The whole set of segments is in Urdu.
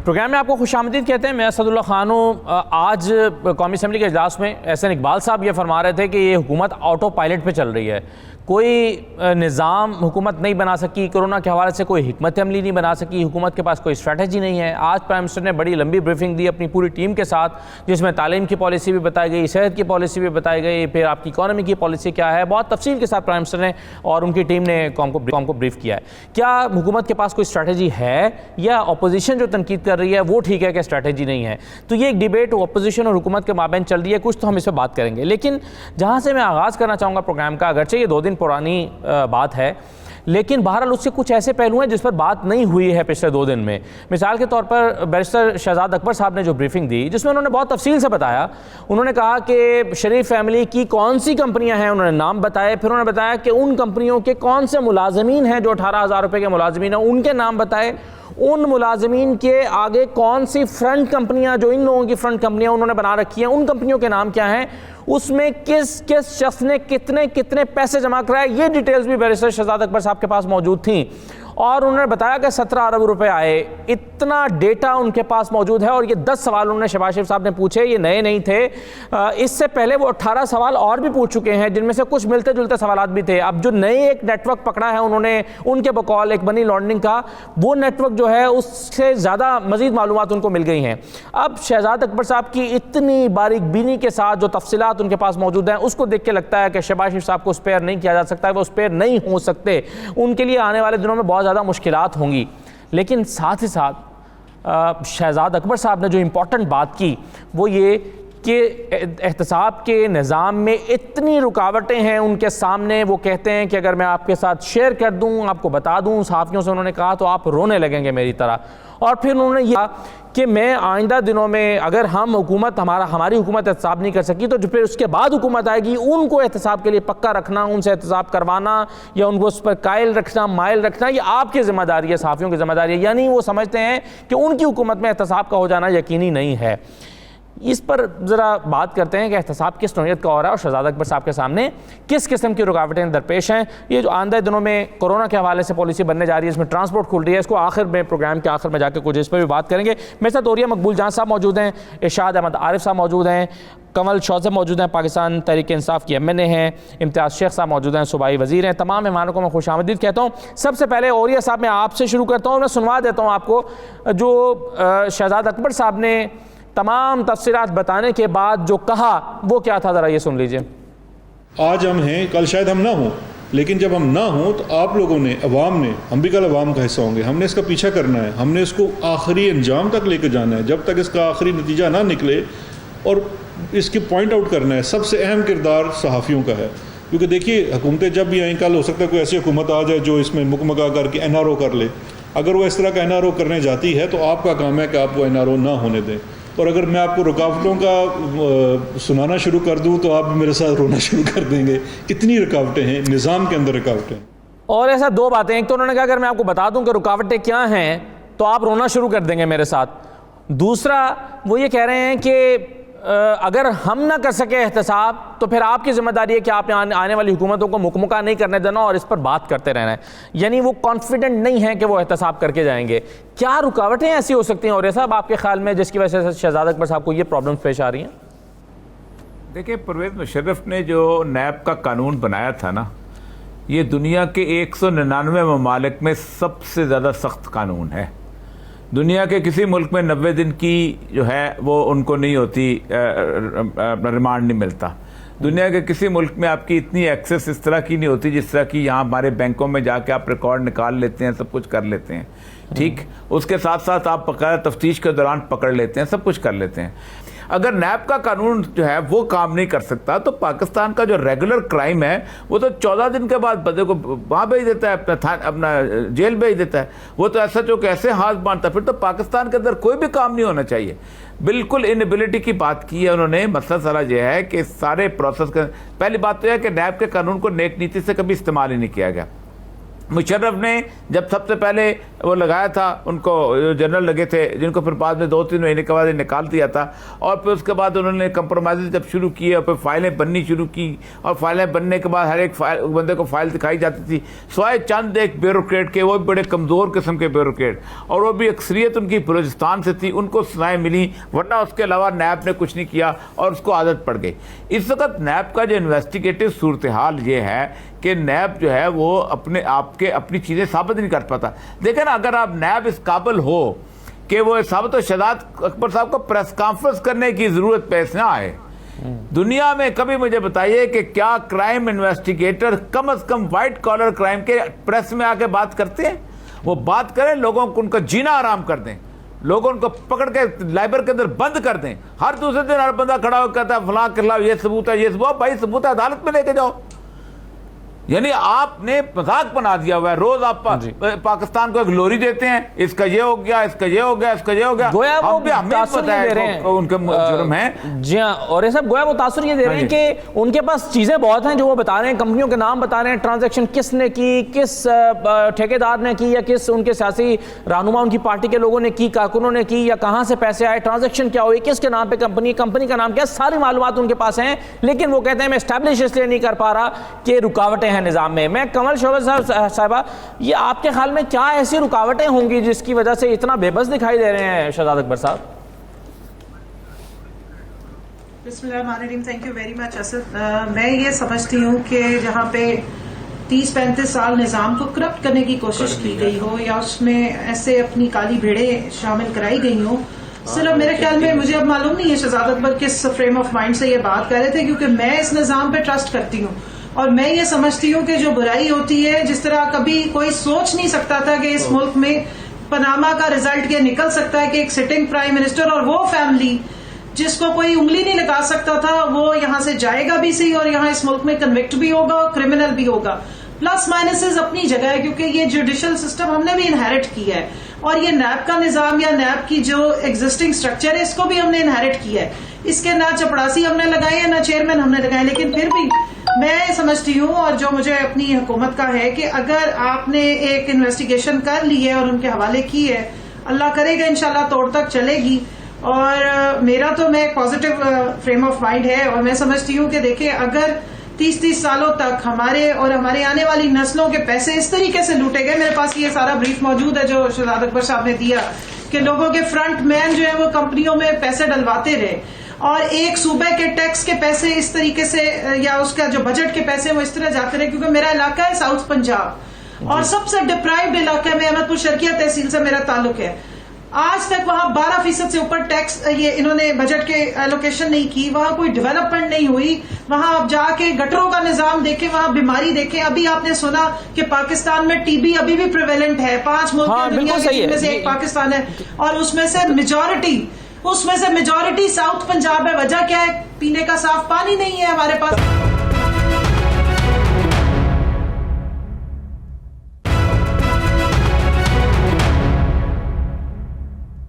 پروگرام میں آپ کو خوش آمدید کہتے ہیں. میں اسد اللہ خان ہوں. آج قومی اسمبلی کے اجلاس میں احسن اقبال صاحب یہ فرما رہے تھے کہ یہ حکومت آٹو پائلٹ پہ چل رہی ہے, کوئی نظام حکومت نہیں بنا سکی, کرونا کے حوالے سے کوئی حکمت عملی نہیں بنا سکی, حکومت کے پاس کوئی اسٹریٹجی نہیں ہے. آج پرائم منسٹر نے بڑی لمبی بریفنگ دی اپنی پوری ٹیم کے ساتھ, جس میں تعلیم کی پالیسی بھی بتائی گئی, صحت کی پالیسی بھی بتائی گئی, پھر آپ کی اکانومی کی پالیسی کیا ہے, بہت تفصیل کے ساتھ پرائم منسٹر نے اور ان کی ٹیم نے قوم کو بریف کیا ہے. کیا حکومت کے پاس کوئی اسٹریٹجی ہے, یا اپوزیشن جو تنقید کر رہی ہے وہ ٹھیک ہے کہ اسٹریٹجی نہیں ہے؟ تو یہ ایک ڈیبیٹ اپوزیشن اور حکومت کے مابین چل رہی ہے, کچھ تو ہم اس پہ بات کریں گے. لیکن جہاں سے میں آغاز کرنا چاہوں گا پروگرام کا, اگرچہ یہ 2 دن پرانی بات ہے, لیکن بہرحال اس سے کچھ ایسے پہلو ہیں جس پر بات نہیں ہوئی ہے پچھلے 2 دن میں. مثال کے طور پر بیرسٹر شہزاد اکبر صاحب نے جو بریفنگ دی, جس میں انہوں نے بہت تفصیل سے بتایا. انہوں نے کہا کہ شریف فیملی کی کون سی کمپنیاں ہیں, انہوں نے نام بتائے. پھر انہوں نے بتایا کہ ان کمپنیوں کے کون سے ملازمین ہیں جو 18,000 روپے کے ملازمین ہیں, ان کے نام بتائے. ان ملازمین کے آگے کون سی فرنٹ کمپنیاں, جو ان لوگوں کی فرنٹ کمپنیاں انہوں نے بنا رکھی ہیں, ان کمپنیوں کے نام کیا ہیں, اس میں کس شخص نے کتنے پیسے جمع کرائے, یہ ڈیٹیلز بھی بیرسٹر شہزاد اکبر صاحب کے پاس موجود تھیں. اور انہوں نے بتایا کہ 17 ارب روپے آئے. اتنا ڈیٹا ان کے پاس موجود ہے. اور یہ 10 سوال انہوں نے شہباز شریف صاحب نے پوچھے, یہ نئے نہیں تھے. اس سے پہلے وہ 18 سوال اور بھی پوچھ چکے ہیں, جن میں سے کچھ ملتے جلتے سوالات بھی تھے. اب جو نئے ایک نیٹ ورک پکڑا ہے انہوں نے, ان کے بقول ایک منی لانڈرنگ کا, وہ نیٹ ورک جو ہے اس سے زیادہ مزید معلومات ان کو مل گئی ہیں. اب شہزاد اکبر صاحب کی اتنی باریک بینی کے ساتھ جو تفصیلات ان کے پاس موجود ہیں, اس کو دیکھ کے لگتا ہے کہ شہباز شریف صاحب کو اسپیئر نہیں کیا جا سکتا ہے, وہ اسپیئر نہیں ہو سکتے. ان کے لیے آنے والے دنوں میں بہت زیادہ مشکلات ہوں گی. لیکن ساتھ ہی ساتھ شہزاد اکبر صاحب نے جو امپورٹنٹ بات کی وہ یہ کہ احتساب کے نظام میں اتنی رکاوٹیں ہیں ان کے سامنے. وہ کہتے ہیں کہ اگر میں آپ کے ساتھ شیئر کر دوں, آپ کو بتا دوں, صحافیوں سے انہوں نے کہا, تو آپ رونے لگیں گے میری طرح. اور پھر انہوں نے یہ کہا کہ میں آئندہ دنوں میں اگر ہماری حکومت احتساب نہیں کر سکی, تو جو پھر اس کے بعد حکومت آئے گی ان کو احتساب کے لیے پکا رکھنا, ان سے احتساب کروانا یا ان کو اس پر قائل رکھنا, مائل رکھنا, یہ آپ کی ذمہ داری ہے, صحافیوں کی ذمہ داری ہے. یعنی وہ سمجھتے ہیں کہ ان کی حکومت میں احتساب کا ہو جانا یقینی نہیں ہے. اس پر ذرا بات کرتے ہیں کہ احتساب کس نوعیت کا ہو رہا ہے اور شہزاد اکبر صاحب کے سامنے کس قسم کی رکاوٹیں درپیش ہیں. یہ جو آئندہ دنوں میں کورونا کے حوالے سے پالیسی بننے جا رہی ہے, اس میں ٹرانسپورٹ کھل رہی ہے, اس کو آخر میں پروگرام کے آخر میں جا کے کچھ اس پر بھی بات کریں گے. میرے ساتھ اوریہ مقبول جان صاحب موجود ہیں, ارشاد احمد عارف صاحب موجود ہیں, کنول شوذب موجود ہیں, پاکستان تحریک انصاف کی MNA ہیں, امتیاز شیخ صاحب موجود ہیں, صوبائی وزیر ہیں. تمام مہمانوں کو میں خوش آمدید کہتا ہوں. سب سے پہلے اوریہ صاحب میں آپ سے شروع کرتا ہوں, میں سنوا دیتا ہوں آپ کو جو شہزاد اکبر صاحب نے تمام تفصیلات بتانے کے بعد جو کہا وہ کیا تھا, ذرا یہ سن لیجئے. آج ہم ہیں, کل شاید ہم نہ ہوں, لیکن جب ہم نہ ہوں تو آپ لوگوں نے, عوام نے, ہم بھی کل عوام کا حصہ ہوں گے, ہم نے اس کا پیچھا کرنا ہے, ہم نے اس کو آخری انجام تک لے کے جانا ہے. جب تک اس کا آخری نتیجہ نہ نکلے, اور اس کی پوائنٹ آؤٹ کرنا ہے. سب سے اہم کردار صحافیوں کا ہے, کیونکہ دیکھیے حکومتیں جب بھی آئیں, کل ہو سکتا ہے کوئی ایسی حکومت آ جائے جو اس میں مکمگا کر کے NRO کر لے. اگر وہ اس طرح کا NRO کرنے جاتی ہے تو آپ کا کام ہے کہ آپ وہ NRO نہ ہونے دیں. اور اگر میں آپ کو رکاوٹوں کا سنانا شروع کر دوں تو آپ میرے ساتھ رونا شروع کر دیں گے. کتنی رکاوٹیں ہیں, نظام کے اندر رکاوٹیں. اور ایسا 2 باتیں, ایک تو انہوں نے کہا اگر میں آپ کو بتا دوں کہ رکاوٹیں کیا ہیں تو آپ رونا شروع کر دیں گے میرے ساتھ. دوسرا وہ یہ کہہ رہے ہیں کہ اگر ہم نہ کر سکے احتساب تو پھر آپ کی ذمہ داری ہے کہ آپ نے آنے والی حکومتوں کو مکمکہ نہیں کرنے دینا اور اس پر بات کرتے رہنا ہے. یعنی وہ کانفیڈنٹ نہیں ہیں کہ وہ احتساب کر کے جائیں گے. کیا رکاوٹیں ایسی ہو سکتی ہیں اور صاحب آپ کے خیال میں جس کی وجہ سے شہزاد اکبر صاحب کو یہ پرابلمز پیش آ رہی ہیں؟ دیکھیں, پرویز مشرف نے جو نیب کا قانون بنایا تھا نا, یہ دنیا کے 199 ممالک میں سب سے زیادہ سخت قانون ہے. دنیا کے کسی ملک میں 90 دن کی جو ہے وہ ان کو نہیں ہوتی, ریمانڈ نہیں ملتا. دنیا کے کسی ملک میں آپ کی اتنی ایکسیس اس طرح کی نہیں ہوتی جس طرح کی یہاں ہمارے بینکوں میں جا کے آپ ریکارڈ نکال لیتے ہیں, سب کچھ کر لیتے ہیں. ٹھیک, اس کے ساتھ ساتھ آپ باقاعدہ تفتیش کے دوران پکڑ لیتے ہیں, سب کچھ کر لیتے ہیں. اگر نیب کا قانون جو ہے وہ کام نہیں کر سکتا تو پاکستان کا جو ریگولر کرائم ہے وہ تو 14 دن کے بعد بندے کو وہاں بھیج دیتا ہے, اپنا جیل بھیج دیتا ہے. وہ تو ایسا جو کیسے ہاتھ باندھتا ہے, پھر تو پاکستان کے اندر کوئی بھی کام نہیں ہونا چاہیے. بالکل انیبلٹی کی بات کی ہے انہوں نے. مسئلہ سارا یہ ہے کہ سارے پروسیس کا, پہلی بات تو یہ ہے کہ نیب کے قانون کو نیک نیتی سے کبھی استعمال ہی نہیں کیا گیا. مشرف نے جب سب سے پہلے وہ لگایا تھا ان کو جنرل لگے تھے جن کو پھر بعد میں 2-3 مہینے کے بعد نکال دیا تھا اور پھر اس کے بعد انہوں نے کمپرومائز جب شروع کیے اور پھر فائلیں بننی شروع کی اور فائلیں بننے کے بعد ہر ایک بندے کو فائل دکھائی جاتی تھی سوائے چند ایک بیوروکریٹ کے وہ بھی بڑے کمزور قسم کے بیوروکریٹ اور وہ بھی اکثریت ان کی بلوچستان سے تھی ان کو سزائیں ملی ورنہ اس کے علاوہ نیب نے کچھ نہیں کیا اور اس کو عادت پڑ گئی. اس وقت نیب کا جو انویسٹیگیٹو صورتحال یہ ہے کہ نیب جو ہے وہ اپنے آپ کے اپنی چیزیں ثابت نہیں کر پاتا. دیکھیں نا اگر آپ نیب اس قابل ہو کہ وہ ثابت و شہزاد اکبر صاحب کو پریس کانفرنس کرنے کی ضرورت پیش نہ آئے دنیا میں کبھی مجھے بتائیے کہ کیا کرائم انویسٹیگیٹر کم از کم وائٹ کالر کرائم کے پریس میں آ کے بات کرتے ہیں؟ وہ بات کریں لوگوں کو ان کا جینا آرام کر دیں لوگوں ان کو پکڑ کے لائبر کے اندر بند کر دیں. ہر دوسرے دن ہر بندہ کھڑا ہو کہتا ہے فلاں کے خلاف یہ ثبوت ہے یہ ثبوت بھائی ثبوت عدالت میں لے کے جاؤ. یعنی آپ نے مذاق بنا دیا ہوا ہے. روز آپ پاکستان کو ایک گلوری دیتے ہیں اس کا یہ ہو گیا اس کا یہ ہو گیا اس کا یہ ہو گیا گویا وہ تاثر یہ دے رہے ہیں ان کے جرم ہیں. جی ہاں اور یہ سب گویا وہ تاثر یہ دے رہے ہیں کہ ان کے پاس چیزیں بہت ہیں جو وہ بتا رہے ہیں کمپنیوں کے نام بتا رہے ہیں ٹرانزیکشن کس نے کی کس ٹھیکیدار نے کی یا کس ان کے سیاسی رہنما ان کی پارٹی کے لوگوں نے کی کارکنوں نے کی یا کہاں سے پیسے آئے ٹرانزیکشن کیا ہوئی کس کے نام پہ کمپنی کا نام کیا ساری معلومات ان کے پاس ہیں لیکن وہ کہتے ہیں میں اسٹیبلش اس لیے نہیں کر پا رہا کہ رکاوٹیں ہیں نظام میں. میں کمل شعبت صاحبہ یہ آپ کے خیال میں کیا ایسی رکاوٹیں ہوں گی جس کی وجہ سے اتنا بے بس دکھائی دے رہے ہیں شہزاد اکبر صاحب؟ بسم اللہ الرحمن الرحیم. Thank you very much Asad. میں یہ سمجھتی ہوں کہ جہاں پہ 30-35 سال نظام کو کرپٹ کرنے کی کوشش کی گئی ہو یا اس میں ایسے اپنی کالی بھیڑیں شامل کرائی گئی ہوں صرف میرے خیال میں مجھے اب معلوم نہیں ہے شہزاد اکبر کس فریم آف مائنڈ سے یہ بات کر رہے تھے کیونکہ میں اس نظام پہ ٹرسٹ کرتی ہوں اور میں یہ سمجھتی ہوں کہ جو برائی ہوتی ہے جس طرح کبھی کوئی سوچ نہیں سکتا تھا کہ اس ملک میں پاناما کا رزلٹ یہ نکل سکتا ہے کہ ایک سٹنگ پرائم منسٹر اور وہ فیملی جس کو کوئی انگلی نہیں لگا سکتا تھا وہ یہاں سے جائے گا بھی صحیح اور یہاں اس ملک میں کنوکٹ بھی ہوگا اور کرمنل بھی ہوگا. پلس مائنسز اپنی جگہ ہے کیونکہ یہ جوڈیشل سسٹم ہم نے بھی انہیرٹ کیا ہے اور یہ نیب کا نظام یا نیب کی جو ایگزسٹنگ اسٹرکچر ہے اس کو بھی ہم نے انہیرٹ کیا ہے. اس کے نہ چپڑاسی ہم نے لگائی ہے نہ چیئرمین ہم نے لگائے لیکن پھر بھی میں سمجھتی ہوں اور جو مجھے اپنی حکومت کا ہے کہ اگر آپ نے ایک انویسٹیگیشن کر لی ہے اور ان کے حوالے کی ہے اللہ کرے گا انشاءاللہ توڑ تک چلے گی اور میرا تو میں پازیٹیو فریم آف مائنڈ ہے اور میں سمجھتی ہوں کہ دیکھیں اگر 30 سالوں تک ہمارے اور ہمارے آنے والی نسلوں کے پیسے اس طریقے سے لوٹے گئے. میرے پاس یہ سارا بریف موجود ہے جو شہزاد اکبر صاحب نے دیا کہ لوگوں کے فرنٹ مین جو ہے وہ کمپنیوں میں پیسے ڈلواتے رہے اور ایک صوبے کے ٹیکس کے پیسے اس طریقے سے یا اس کا جو بجٹ کے پیسے وہ اس طرح جاتے رہے کیونکہ میرا علاقہ ہے ساؤتھ پنجاب اور سب سے ڈپرائیوڈ علاقہ میں احمد پور شرکیہ تحصیل سے میرا تعلق ہے. آج تک وہاں 12% سے اوپر ٹیکس یہ انہوں نے بجٹ کے ایلوکیشن نہیں کی. وہاں کوئی ڈیولپمنٹ نہیں ہوئی. وہاں آپ جا کے گٹروں کا نظام دیکھیں وہاں بیماری دیکھیں. ابھی آپ نے سنا کہ پاکستان میں ٹی بی ابھی بھی پریویلنٹ ہے 5 ملک دنیا کے جن میں سے ایک پاکستان ہے اور اس میں سے میجورٹی ساؤتھ پنجاب ہے. وجہ کیا ہے؟ پینے کا صاف پانی نہیں ہے ہمارے پاس.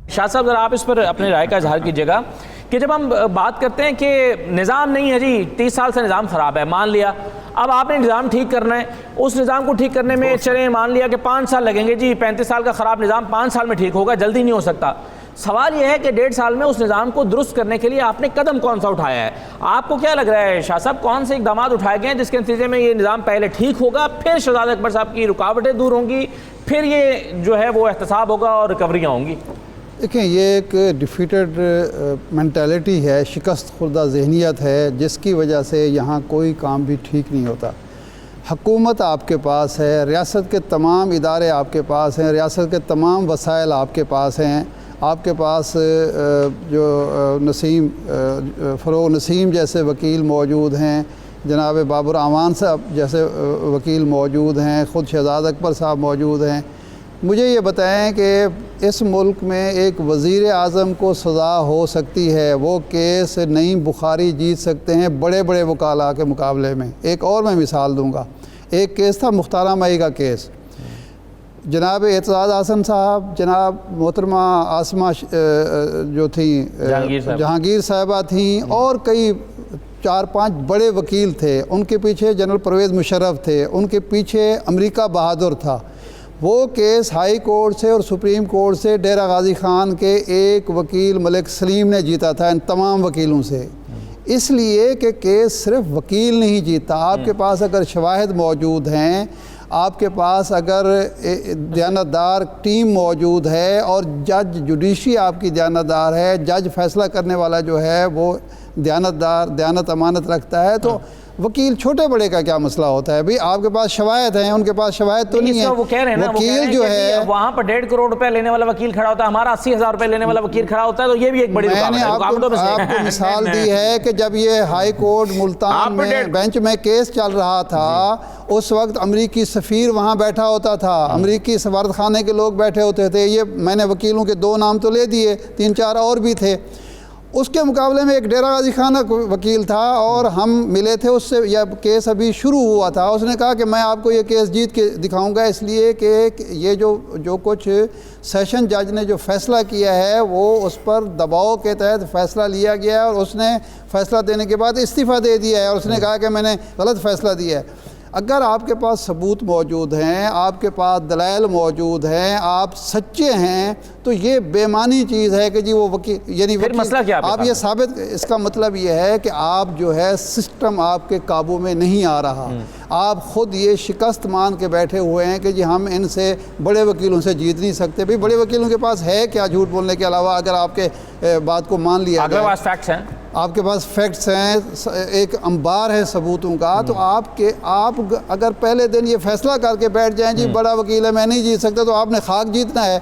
شاہ صاحب ذرا آپ اس پر اپنے رائے کا اظہار کیجیے گا کہ جب ہم بات کرتے ہیں کہ نظام نہیں ہے جی 30 سال سے نظام خراب ہے مان لیا اب آپ نے نظام ٹھیک کرنا ہے اس نظام کو ٹھیک کرنے میں چلیں مان لیا کہ 5 سال لگیں گے جی 35 سال کا خراب نظام 5 سال میں ٹھیک ہوگا جلدی نہیں ہو سکتا. سوال یہ ہے کہ 1.5 سال میں اس نظام کو درست کرنے کے لیے آپ نے قدم کون سا اٹھایا ہے؟ آپ کو کیا لگ رہا ہے شاہ صاحب کون سے اقدامات اٹھائے گئے ہیں جس کے نتیجے میں یہ نظام پہلے ٹھیک ہوگا پھر شہزاد اکبر صاحب کی رکاوٹیں دور ہوں گی پھر یہ جو ہے وہ احتساب ہوگا اور ریکوریاں ہوں گی؟ دیکھیں یہ ایک ڈیفیٹڈ مینٹیلٹی ہے شکست خوردہ ذہنیت ہے جس کی وجہ سے یہاں کوئی کام بھی ٹھیک نہیں ہوتا. حکومت آپ کے پاس ہے ریاست کے تمام ادارے آپ کے پاس ہیں ریاست کے تمام وسائل آپ کے پاس ہیں. آپ کے پاس جو فروغ نسیم جیسے وکیل موجود ہیں جناب بابر اعوان صاحب جیسے وکیل موجود ہیں خود شہزاد اکبر صاحب موجود ہیں. مجھے یہ بتائیں کہ اس ملک میں ایک وزیر اعظم کو سزا ہو سکتی ہے وہ کیس نعیم بخاری جیت سکتے ہیں بڑے بڑے وکلاء کے مقابلے میں. ایک اور میں مثال دوں گا. ایک کیس تھا مختارہ مئی کا کیس. جناب اعتزاز حسن صاحب جناب محترمہ عاصمہ جو تھیں جہانگیر صاحبہ تھیں اور کئی 4-5 بڑے وکیل تھے، ان کے پیچھے جنرل پرویز مشرف تھے، ان کے پیچھے امریکہ بہادر تھا. وہ کیس ہائی کورٹ سے اور سپریم کورٹ سے ڈیرہ غازی خان کے ایک وکیل ملک سلیم نے جیتا تھا ان تمام وکیلوں سے. اس لیے کہ کیس صرف وکیل نہیں جیتا، آپ کے پاس اگر شواہد موجود ہیں، آپ کے پاس اگر دیانتدار ٹیم موجود ہے اور جج جوڈیشری آپ کی دیانتدار ہے، جج فیصلہ کرنے والا جو ہے وہ دیانت امانت رکھتا ہے، تو وکیل چھوٹے بڑے کا کیا مسئلہ ہوتا ہے؟ بھئی آپ کے پاس شواہد ہیں، ان کے پاس شواہد تو نہیں ہیں. وہ کہہ رہے ہیں نا، وکیل جو ہے وہاں پر 1.5 کروڑ روپے لینے والا وکیل کھڑا ہوتا ہے، ہمارا 80,000 روپے لینے والا وکیل کھڑا ہوتا ہے، تو یہ بھی ایک بڑی میں نے آپ کو مثال دی ہے کہ جب یہ ہائی کورٹ ملتان میں بینچ میں کیس چل رہا تھا، اس وقت امریکی سفیر وہاں بیٹھا ہوتا تھا، امریکی سفارت خانے کے لوگ بیٹھے ہوتے تھے. یہ میں نے وکیلوں کے 2 نام تو لے دیے، 3-4 اور بھی تھے. اس کے مقابلے میں ایک ڈیرہ غازی خان وکیل تھا اور ہم ملے تھے اس سے، یہ کیس ابھی شروع ہوا تھا. اس نے کہا کہ میں آپ کو یہ کیس جیت کے دکھاؤں گا، اس لیے کہ یہ جو کچھ سیشن جج نے جو فیصلہ کیا ہے وہ اس پر دباؤ کے تحت فیصلہ لیا گیا ہے، اور اس نے فیصلہ دینے کے بعد استعفیٰ دے دیا ہے، اور اس نے کہا کہ میں نے غلط فیصلہ دیا ہے. اگر آپ کے پاس ثبوت موجود ہیں، آپ کے پاس دلائل موجود ہیں، آپ سچے ہیں، تو یہ بے معنی چیز ہے کہ جی وہ وکیل، یعنی مسئلہ کیا آپ یہ ثابت، اس کا مطلب یہ ہے کہ آپ جو ہے سسٹم آپ کے قابو میں نہیں آ رہا. آپ خود یہ شکست مان کے بیٹھے ہوئے ہیں کہ جی ہم ان سے بڑے وکیلوں سے جیت نہیں سکتے. بھئی بڑے وکیلوں کے پاس ہے کیا جھوٹ بولنے کے علاوہ؟ اگر آپ کے بات کو مان لیا جائے، آپ کے پاس فیکٹس ہیں، ایک انبار ہے ثبوتوں کا، تو آپ اگر پہلے دن یہ فیصلہ کر کے بیٹھ جائیں جی بڑا وکیل ہے میں نہیں جیت سکتا، تو آپ نے خاک جیتنا ہے.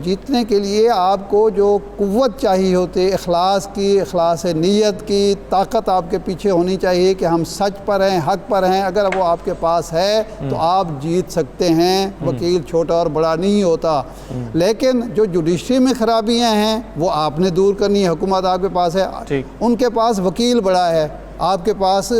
جیتنے کے لیے آپ کو جو قوت چاہیے ہوتی ہے، اخلاص نیت کی طاقت آپ کے پیچھے ہونی چاہیے کہ ہم سچ پر ہیں، حق پر ہیں. اگر وہ آپ کے پاس ہے تو آپ جیت سکتے ہیں. وکیل چھوٹا اور بڑا نہیں ہوتا. لیکن جو جوڈیشری میں خرابیاں ہیں وہ آپ نے دور کرنی ہے. حکومت آپ کے پاس ہے، ان کے پاس وکیل بڑا ہے، آپ کے پاس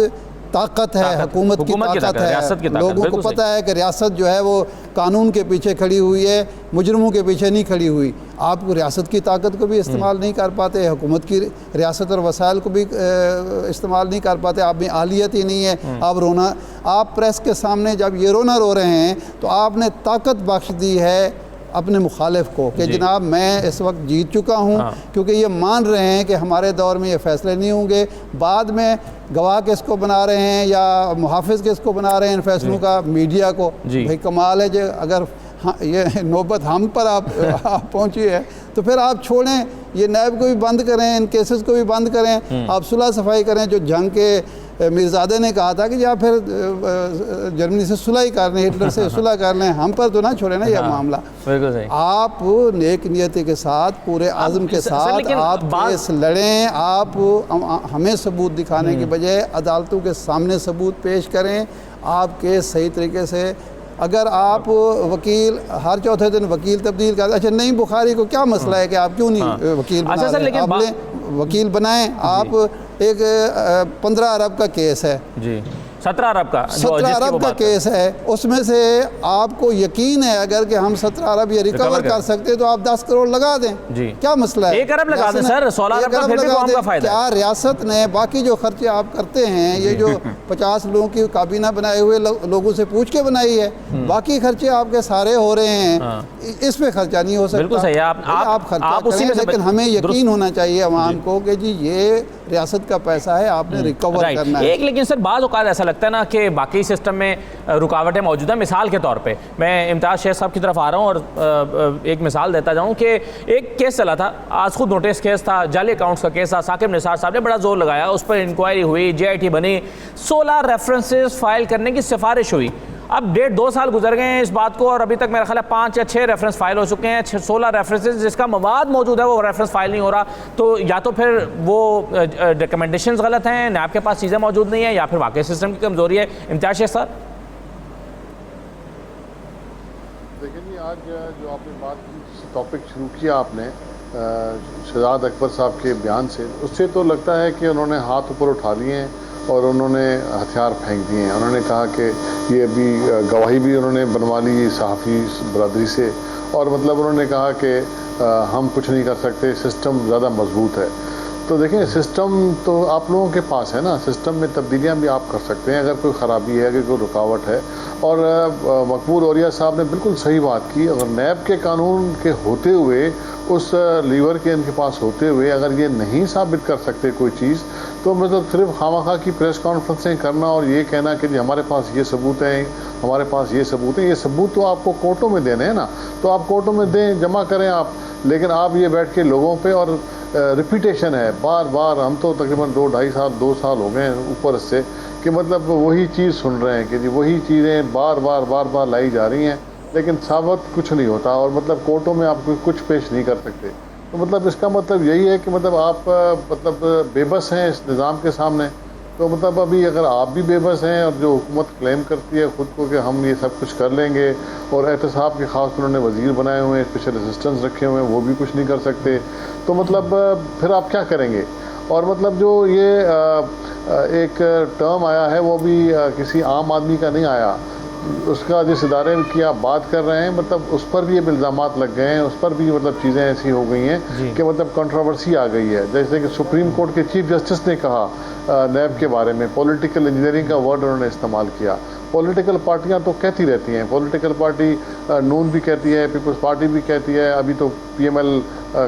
طاقت ہے، حکومت کی طاقت ہے. لوگوں کو پتہ ہے کہ ریاست جو ہے وہ قانون کے پیچھے کھڑی ہوئی ہے، مجرموں کے پیچھے نہیں کھڑی ہوئی. آپ ریاست کی طاقت کو بھی استعمال نہیں کر پاتے، حکومت کی ریاست اور وسائل کو بھی استعمال نہیں کر پاتے. آپ میں اہلیت ہی نہیں ہے. آپ پریس کے سامنے جب یہ رونا رو رہے ہیں تو آپ نے طاقت بخش دی ہے اپنے مخالف کو کہ جناب میں اس وقت جیت چکا ہوں، کیونکہ یہ مان رہے ہیں کہ ہمارے دور میں یہ فیصلے نہیں ہوں گے. بعد میں گواہ کس کو بنا رہے ہیں یا محافظ کس کو بنا رہے ہیں ان فیصلوں کا؟ میڈیا کو. بھئی کمال ہے جو اگر یہ نوبت ہم پر آپ پہنچی ہے تو پھر آپ چھوڑیں، یہ نیب کو بھی بند کریں، ان کیسز کو بھی بند کریں، آپ صلح صفائی کریں. جو جنگ کے میرزادے نے کہا تھا کہ جی آپ پھر جرمنی سے صلح ہی کر لیں، ہٹلر سے صلح کر لیں، ہم پر تو نہ چھوڑیں نا یہ معاملہ. آپ نیک نیتی کے ساتھ، پورے عزم کے ساتھ آپ کیس لڑیں. آپ ہمیں ثبوت دکھانے کی بجائے عدالتوں کے سامنے ثبوت پیش کریں. آپ کیس صحیح طریقے سے، اگر آپ وکیل ہر چوتھے دن وکیل تبدیل کرتے، اچھا نہیں بخاری کو کیا مسئلہ ہے کہ آپ کیوں نہیں وکیل بنا رہے؟ آپ وکیل بنائیں. آپ ایک 15 ارب کا کیس ہے، 17 ارب کا کیس ہے، اس میں سے آپ کو یقین ہے اگر کہ ہم 17 ارب یہ ریکور کر سکتے تو آپ 10 کروڑ لگا دیں. کیا مسئلہ ہے؟ 1 ارب لگا دیں سر، 16 ارب کا پھر بھی قوم کا فائدہ ہے. کیا ریاست نے باقی جو خرچے آپ کرتے ہیں، یہ جو 50 لوگوں کی کابینہ بنائے ہوئے لوگوں سے پوچھ کے بنائی ہے، باقی خرچے آپ کے سارے ہو رہے ہیں، اس پہ خرچہ نہیں ہو سکتا. بالکل صحیح ہے. آپ خرچہ کریں، لیکن ہمیں یقین ہونا چاہیے عوام کو کہ جی یہ ریاست کا پیسہ ہے، آپ نے ریکور کرنا ہے. لیکن سر بعض اوقات ایسا لگتا ہے نا کہ باقی سسٹم میں رکاوٹیں موجود ہیں. مثال کے طور پہ میں امتیاز شیخ صاحب کی طرف آ رہا ہوں اور ایک مثال دیتا جاؤں کہ ایک کیس چلا تھا، آج خود نوٹس کیس تھا، جعلی اکاؤنٹس کا کیس تھا. ثاقب نثار صاحب نے بڑا زور لگایا، اس پر انکوائری ہوئی، JIT بنی، 16 ریفرنسز فائل کرنے کی سفارش ہوئی. اب 1.5-2 سال گزر گئے ہیں اس بات کو، اور ابھی تک میرا خیال ہے 5 یا 6 ریفرنس فائل ہو چکے ہیں. 16 ریفرنسز جس کا مواد موجود ہے وہ ریفرنس فائل نہیں ہو رہا. تو یا تو پھر وہ ریکمنڈیشنز غلط ہیں، نیب کے پاس چیزیں موجود نہیں ہیں، یا پھر واقعی سسٹم کی کمزوری ہے. امتیاز شیخ صاحب دیکھیں جی، آج جو آپ نے بات کی، ٹاپک شروع کیا آپ نے شہزاد اکبر صاحب کے بیان سے، اس سے تو لگتا ہے کہ انہوں نے ہاتھ اوپر اٹھا لیے ہیں اور انہوں نے ہتھیار پھینک دیے ہیں. انہوں نے کہا کہ یہ ابھی گواہی بھی انہوں نے بنوا لی صحافی برادری سے، اور مطلب انہوں نے کہا کہ ہم کچھ نہیں کر سکتے، سسٹم زیادہ مضبوط ہے. تو دیکھیں سسٹم تو آپ لوگوں کے پاس ہے نا, سسٹم میں تبدیلیاں بھی آپ کر سکتے ہیں اگر کوئی خرابی ہے, اگر کوئی رکاوٹ ہے. اور مقبول اولیاء صاحب نے بالکل صحیح بات کی, اگر نیب کے قانون کے ہوتے ہوئے, اس لیور کے ان کے پاس ہوتے ہوئے اگر یہ نہیں ثابت کر سکتے کوئی چیز, تو مطلب صرف خواہ کی پریس کانفرنسیں کرنا اور یہ کہنا کہ جی ہمارے پاس یہ ثبوت ہیں, ہمارے پاس یہ ثبوت ہیں, یہ ثبوت تو آپ کو کورٹوں میں دینے ہیں نا, تو آپ کورٹوں میں دیں, جمع کریں آپ. لیکن آپ یہ بیٹھ کے لوگوں پہ, اور ریپیٹیشن ہے بار بار, ہم تو تقریباً 2 سال ہو گئے ہیں اوپر سے کہ مطلب وہی چیز سن رہے ہیں کہ جی وہی چیزیں بار بار لائی جا رہی ہیں, لیکن ثابت کچھ نہیں ہوتا, اور مطلب کورٹوں میں آپ کچھ پیش نہیں کر سکتے. تو مطلب اس کا مطلب یہی ہے کہ مطلب آپ مطلب بے بس ہیں اس نظام کے سامنے. تو مطلب ابھی اگر آپ بھی بے بس ہیں, اور جو حکومت کلیم کرتی ہے خود کو کہ ہم یہ سب کچھ کر لیں گے, اور احتساب کے خاص انہوں نے وزیر بنائے ہوئے ہیں, اسپیشل اسسٹنٹس رکھے ہوئے ہیں, وہ بھی کچھ نہیں کر سکتے, تو مطلب پھر آپ کیا کریں گے؟ اور مطلب جو یہ ایک ٹرم آیا ہے وہ بھی کسی عام آدمی کا نہیں آیا, اس کا جس ادارے کی آپ بات کر رہے ہیں مطلب اس پر بھی اب الزامات لگ گئے ہیں, اس پر بھی مطلب چیزیں ایسی ہو گئی ہیں کہ مطلب کنٹروورسی آ گئی ہے. جیسے کہ سپریم کورٹ کے چیف جسٹس نے کہا نیب کے بارے میں, پولیٹیکل انجینئرنگ کا ورڈ انہوں نے استعمال کیا. پولیٹیکل پارٹیاں تو کہتی رہتی ہیں, پولیٹیکل پارٹی نون بھی کہتی ہے, پیپلز پارٹی بھی کہتی ہے, ابھی تو پی ایم ایل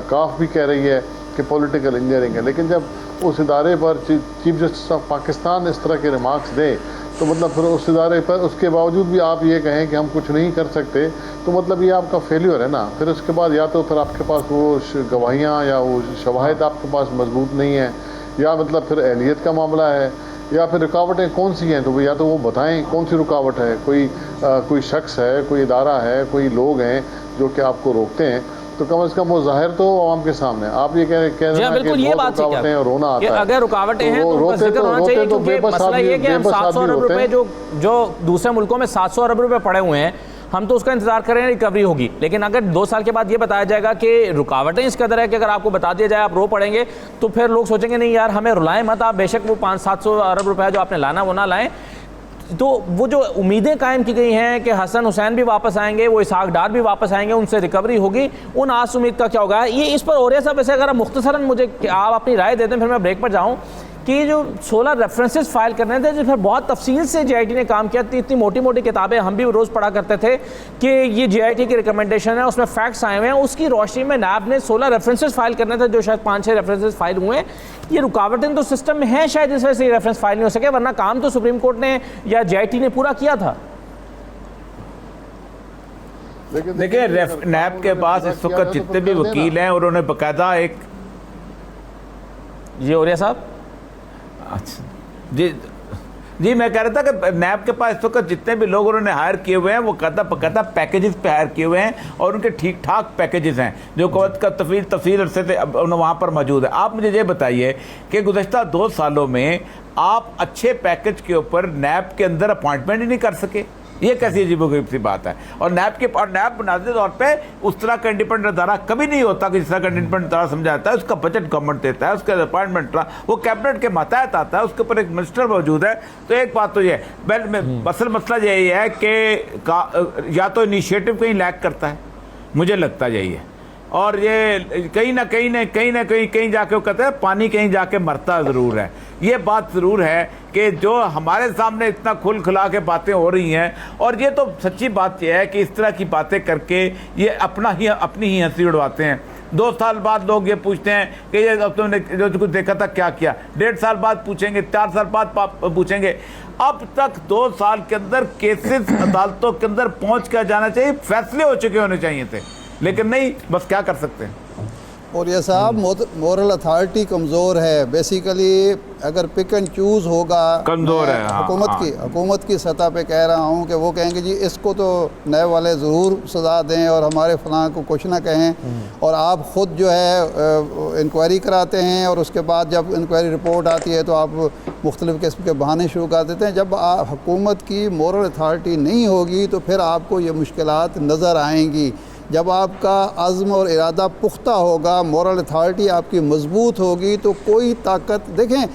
کاف بھی کہہ رہی ہے کہ پولیٹیکل انجینئرنگ ہے. لیکن جب اس ادارے پر چیف جسٹس آف پاکستان اس طرح کے ریمارکس دے, تو مطلب پھر اس ادارے پر اس کے باوجود بھی آپ یہ کہیں کہ ہم کچھ نہیں کر سکتے, تو مطلب یہ آپ کا فیلیور ہے نا. پھر اس کے بعد یا تو پھر آپ کے پاس وہ گواہیاں یا وہ شواہد آپ کے پاس مضبوط نہیں ہیں, یا مطلب پھر اہلیت کا معاملہ ہے, یا پھر رکاوٹیں کون سی ہیں, تو یا تو وہ بتائیں کون سی رکاوٹ ہے. کوئی شخص ہے, کوئی ادارہ ہے, کوئی لوگ ہیں جو کہ آپ کو روکتے ہیں, تو کم از کم وہ ظاہر تو عوام کے سامنے. آپ یہ کہہ رہے ہیں کہ بہت رکاوٹیں ہیں اور رونا آتا ہے, اگر رکاوٹیں ہیں تو ان کا ذکر ہونا چاہیے, کیونکہ مسئلہ یہ کہ ہم 700 ارب روپے جو دوسرے ملکوں میں 700 ارب روپے پڑے ہوئے ہیں, ہم تو اس کا انتظار کر رہے ہیں ریکوری ہوگی. لیکن اگر 2 سال کے بعد یہ بتایا جائے گا کہ رکاوٹیں اس قدر ہے کہ اگر آپ کو بتا دیا جائے آپ رو پڑیں گے, تو پھر لوگ سوچیں گے نہیں یار ہمیں رلائیں مت, آپ بے شک وہ 500-700 ارب روپے جو آپ نے لانا وہ نہ لائیں. تو وہ جو امیدیں قائم کی گئی ہیں کہ حسن حسین بھی واپس آئیں گے, وہ اسحاق ڈار بھی واپس آئیں گے, ان سے ریکوری ہوگی, ان آس امید کا کیا ہوگا؟ یہ اس پر اوریہ صاحب ویسے اگر مختصراً مجھے آپ اپنی رائے دے دیں, پھر میں بریک پر جاؤں, کہ جو 16 ریفرنسز فائل کرنے تھے جس پر بہت تفصیل سے جے آئی ٹی نے کام کیا, اتنی موٹی موٹی کتابیں ہم بھی روز پڑھا کرتے تھے کہ یہ جے آئی ٹی کی ریکمنڈیشن ہے, اس میں فیکٹس آئے ہوئے ہیں, اس کی روشنی میں نیب نے 16 ریفرنسز فائل کرنے تھے, جو شاید 5-6 ریفرنسز فائل ہوئے ہیں. یہ رکاوٹیں تو سسٹم میں ہیں شاید, اس وجہ سے یہ ریفرنس فائل نہیں ہو سکے, ورنہ کام تو سپریم کورٹ نے یا جے آئی ٹی نے پورا کیا تھا. دیکھیں نیب کے پاس اس وقت جتنے بھی وکیل ہیں, اور انہوں نے باقاعدہ ایک یہ اوریہ صاحب جی میں کہہ رہا تھا کہ نیب کے پاس اس وقت جتنے بھی لوگ انہوں نے ہائر کیے ہوئے ہیں وہ باقاعدہ پیکیجز پہ ہائر کیے ہوئے ہیں, اور ان کے ٹھیک ٹھاک پیکیجز ہیں جو قوت کا تفصیل عرصے سے وہاں پر موجود ہے. آپ مجھے یہ بتائیے کہ گزشتہ 2 سالوں میں آپ اچھے پیکیج کے اوپر نیب کے اندر اپوائنٹمنٹ ہی نہیں کر سکے, یہ کیسی عجیب و غریب سی بات ہے. اور نیب بنیادی طور پہ اس طرح کا انڈیپینڈنٹ ادارہ کبھی نہیں ہوتا کہ جس طرح کا انڈیپینڈنٹ ادارہ سمجھا جاتا ہے. اس کا بجٹ گورنمنٹ دیتا ہے, اس کا اپوائنٹمنٹ وہ کیبنٹ کے ماتحت آتا ہے, اس کے اوپر ایک منسٹر موجود ہے. تو ایک بات تو یہ ہے, مسئلہ یہی ہے کہ یا تو انیشیٹو کہیں لیک کرتا ہے, مجھے لگتا یہی ہے, اور یہ کہیں نہ کہیں جا کے وہ کہتے ہیں پانی کہیں جا کے مرتا ضرور ہے. یہ بات ضرور ہے کہ جو ہمارے سامنے اتنا کھل کھلا کے باتیں ہو رہی ہیں, اور یہ تو سچی بات یہ ہے کہ اس طرح کی باتیں کر کے یہ اپنی ہی ہنسی اڑواتے ہیں. 2 سال بعد لوگ یہ پوچھتے ہیں کہ یہ تم نے جو کچھ دیکھا تھا کیا کیا, 1.5 سال بعد پوچھیں گے, 4 سال بعد پوچھیں گے. اب تک 2 سال کے اندر کیسز عدالتوں کے اندر پہنچ کر جانا چاہیے, فیصلے ہو چکے ہونے چاہیے تھے, لیکن نہیں, بس کیا کر سکتے ہیں. اور یہ صاحب مورل اتھارٹی کمزور ہے بیسیکلی. اگر پک اینڈ چوز ہوگا, کمزور ہے حکومت کی سطح پہ کہہ رہا ہوں کہ وہ کہیں گے جی اس کو تو نئے والے ضرور سزا دیں اور ہمارے فلاں کو کچھ نہ کہیں, اور آپ خود جو ہے انکوائری کراتے ہیں, اور اس کے بعد جب انکوائری رپورٹ آتی ہے تو آپ مختلف قسم کے بہانے شروع کر دیتے ہیں. جب حکومت کی مورل اتھارٹی نہیں ہوگی تو پھر آپ کو یہ مشکلات نظر آئیں گی. جب آپ کا عزم اور ارادہ پختہ ہوگا, مورل اتھارٹی آپ کی مضبوط ہوگی, تو کوئی طاقت, دیکھیں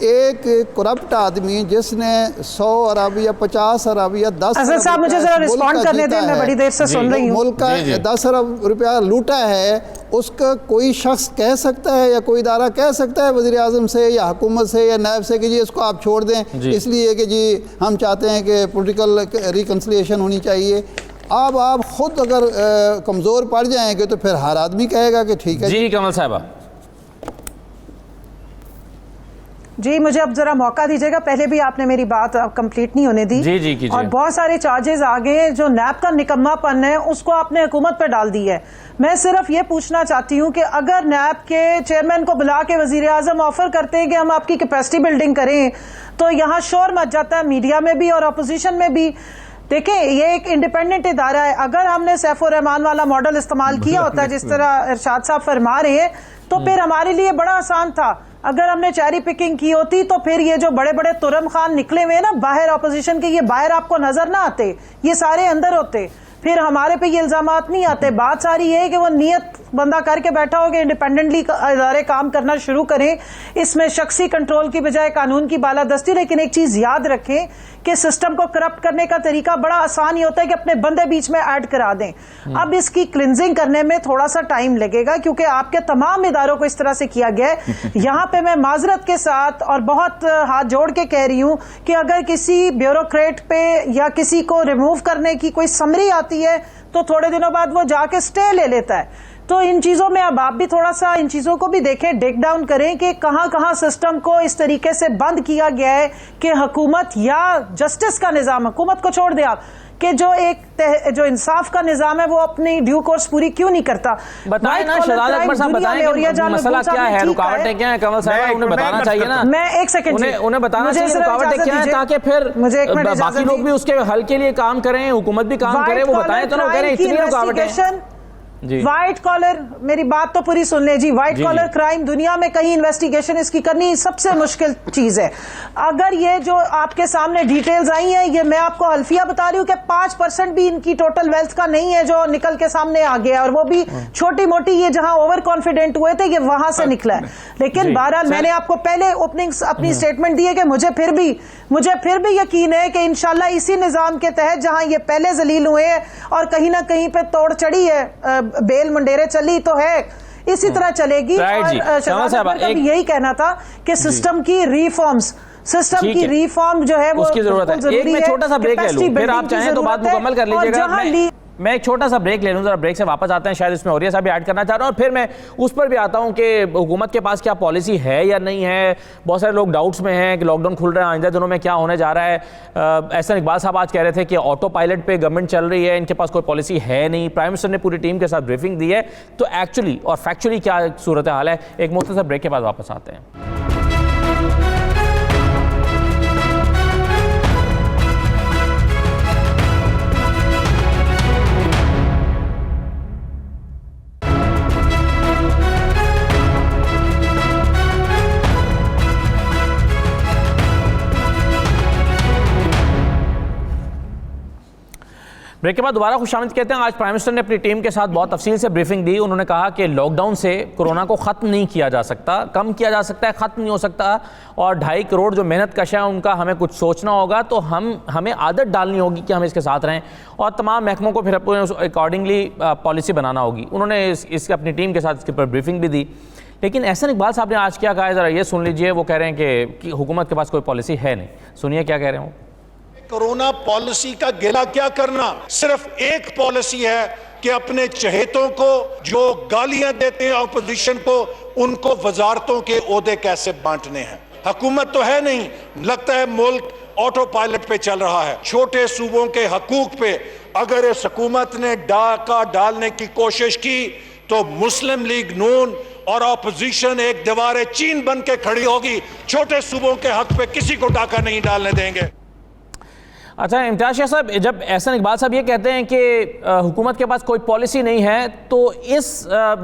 ایک کرپٹ آدمی جس نے 100 ارب یا 50 ارب یا 10 ارب صاحب مجھے ذرا رسپونڈ کرنے دیں, میں بڑی دیر سے سن رہی ہوں, ملک کا 10 ارب روپیہ لوٹا ہے, اس کا کوئی شخص کہہ سکتا ہے یا کوئی ادارہ کہہ سکتا ہے وزیر اعظم سے یا حکومت سے یا نائب سے کہ جی اس کو آپ چھوڑ دیں اس لیے کہ جی ہم چاہتے ہیں کہ پولیٹیکل ریکنسلیشن ہونی چاہیے؟ آپ خود اگر کمزور پڑ جائیں گے تو پھر ہر آدمی کہے گا کہ ٹھیک ہے. جی کمل صاحبہ. جی مجھے اب ذرا موقع دیجیے گا، پہلے بھی آپ نے میری بات کمپلیٹ نہیں ہونے دی. جی کیجیے. اور بہت سارے چارجز آگے ہیں جو نیب کا نکما پن ہے اس کو آپ نے حکومت پہ ڈال دی ہے. میں صرف یہ پوچھنا چاہتی ہوں کہ اگر نیب کے چیئرمین کو بلا کے وزیر اعظم آفر کرتے ہیں کہ ہم آپ کی کیپیسٹی بلڈنگ کریں تو یہاں شور مچ جاتا ہے میڈیا میں بھی اور اپوزیشن میں بھی. دیکھیں یہ ایک انڈیپینڈنٹ ادارہ ہے، اگر ہم نے سیف الرحمان والا ماڈل استعمال کیا ہوتا ہے جس طرح ارشاد صاحب فرما رہے ہیں تو پھر ہمارے لیے بڑا آسان تھا. اگر ہم نے چیری پکنگ کی ہوتی تو پھر یہ جو بڑے بڑے ترم خان نکلے ہوئے نا باہر اپوزیشن کے، یہ باہر آپ کو نظر نہ آتے، یہ سارے اندر ہوتے، پھر ہمارے پہ یہ الزامات نہیں آتے. بات ساری یہ ہے کہ وہ نیت بندہ کر کے بیٹھا ہو کہ انڈیپینڈنٹلی ادارے کام کرنا شروع کریں، اس میں شخصی کنٹرول کی بجائے قانون کی بالادستی. لیکن ایک چیز یاد رکھیں کہ سسٹم کو کرپٹ کرنے کا طریقہ بڑا آسان ہی ہوتا ہے کہ اپنے بندے بیچ میں ایڈ کرا دیں. اب اس کی کلینزنگ کرنے میں تھوڑا سا ٹائم لگے گا کیونکہ آپ کے تمام اداروں کو اس طرح سے کیا گیا ہے. یہاں پہ میں معذرت کے ساتھ اور بہت ہاتھ جوڑ کے کہہ رہی ہوں کہ اگر کسی بیوروکریٹ پہ یا کسی کو ریموو کرنے کی کوئی سمری آتی ہے تو تھوڑے دنوں بعد وہ جا کے سٹے لے لیتا ہے. تو ان چیزوں میں اب آپ بھی تھوڑا سا ان چیزوں کو بھی دیکھیں، ڈگ ڈاؤن کریں کہ کہاں کہاں سسٹم کو اس طریقے سے بند کیا گیا ہے کہ حکومت یا جسٹس کا نظام، حکومت کو چھوڑ دیں آپ، کہ جو انصاف کا نظام ہے وہ اپنی ڈیو کورس پوری کیوں نہیں کرتا. بتائیں نا شہزاد اکبر صاحب، بتائیں کہ مسئلہ کیا ہے، رکاوٹیں کیا ہیں؟ کنول صاحب انہیں بتانا چاہیے نا. میں ایک سیکنڈ انہیں بتانا چاہیے رکاوٹیں کیا ہیں تاکہ پھر باقی لوگ بھی اس کے حل کے لیے کام کریں، حکومت بھی کام کرے. وہ بتائیں تو نہ کہہ رہے اتنی رکاوٹیں. وائٹ کالر، میری بات تو پوری سن لیں جی. وائٹ کالر کرائم دنیا میں کہیں انویسٹیگیشن اس کی کرنی سب سے مشکل چیز ہے. اگر یہ جو آپ کے سامنے ڈیٹیلز آئی ہیں یہ میں آپ کو حلفیہ بتا رہی ہوں کہ 5% بھی ان کی ٹوٹل ویلتھ کا نہیں ہے جو نکل کے سامنے آ گیا، اور وہ بھی چھوٹی موٹی، یہ جہاں اوور کانفیڈنٹ ہوئے تھے یہ وہاں سے نکلا ہے. لیکن بہرحال میں نے آپ کو پہلے اوپننگ اپنی اسٹیٹمنٹ دی ہے کہ مجھے پھر بھی یقین ہے کہ انشاءاللہ اسی نظام کے تحت جہاں یہ پہلے ذلیل ہوئے ہیں اور کہیں نہ کہیں پہ توڑ چڑھی ہے، بیل منڈیرے چلی تو ہے، اسی طرح چلے گی. اور شہزاد یہی کہنا تھا کہ سسٹم کی ریفارمز، سسٹم کی ریفارم جو ہے وہ اس کی ضرورت ہے. ایک میں چھوٹا سا بریک لے لوں، پھر آپ چاہیں تو بات مکمل کر لیجیے گا. میں ایک چھوٹا سا بریک لے لوں، ذرا بریک سے واپس آتے ہیں. شاید اس میں اوریہ صاحب بھی ایڈ کرنا چاہ رہا ہوں، اور پھر میں اس پر بھی آتا ہوں کہ حکومت کے پاس کیا پالیسی ہے یا نہیں ہے. بہت سارے لوگ ڈاؤٹس میں ہیں کہ لاک ڈاؤن کھل رہا ہے، آئندہ دنوں میں کیا ہونے جا رہا ہے. احسن اقبال صاحب آج کہہ رہے تھے کہ آٹو پائلٹ پہ گورنمنٹ چل رہی ہے، ان کے پاس کوئی پالیسی ہے نہیں. پرائم منسٹر نے پوری ٹیم کے ساتھ بریفنگ دی ہے. تو ایکچولی اور فیکچولی کیا صورتحال ہے؟ ایک مختصر بریک کے بعد واپس آتے ہیں. بریک کے بعد دوبارہ خوش آمدید کہتے ہیں. آج پرائم منسٹر نے اپنی ٹیم کے ساتھ بہت تفصیل سے بریفنگ دی. انہوں نے کہا کہ لاک ڈاؤن سے کورونا کو ختم نہیں کیا جا سکتا، کم کیا جا سکتا ہے، ختم نہیں ہو سکتا. اور 2.5 کروڑ جو محنت کش ہیں ان کا ہمیں کچھ سوچنا ہوگا، تو ہمیں عادت ڈالنی ہوگی کہ ہم اس کے ساتھ رہیں، اور تمام محکموں کو پھر اکارڈنگلی پالیسی بنانا ہوگی. انہوں نے اس اپنی ٹیم کے ساتھ اس کے اوپر بریفنگ بھی دی. لیکن احسن اقبال صاحب نے آج کیا کہا ہے ذرا یہ سن لیجئے. وہ کہہ رہے ہیں کہ حکومت کے پاس کوئی پالیسی ہے نہیں. سنیے کیا کہہ رہے ہوں. کورونا پالیسی کا گلا کیا کرنا، صرف ایک پالیسی ہے کہ اپنے چہیتوں کو جو گالیاں دیتے ہیں اپوزیشن کو، ان کو وزارتوں کے عہدے کیسے بانٹنے ہیں. حکومت تو ہے نہیں، لگتا ہے ملک آٹو پائلٹ پہ چل رہا ہے. چھوٹے صوبوں کے حقوق پہ اگر اس حکومت نے ڈاکہ ڈالنے کی کوشش کی تو مسلم لیگ نون اور اپوزیشن ایک دیوار چین بن کے کھڑی ہوگی. چھوٹے صوبوں کے حق پہ کسی کو ڈاکہ نہیں ڈالنے دیں گے. اچھا امتیاز شاہ صاحب، جب احسن اقبال صاحب یہ کہتے ہیں کہ حکومت کے پاس کوئی پالیسی نہیں ہے، تو اس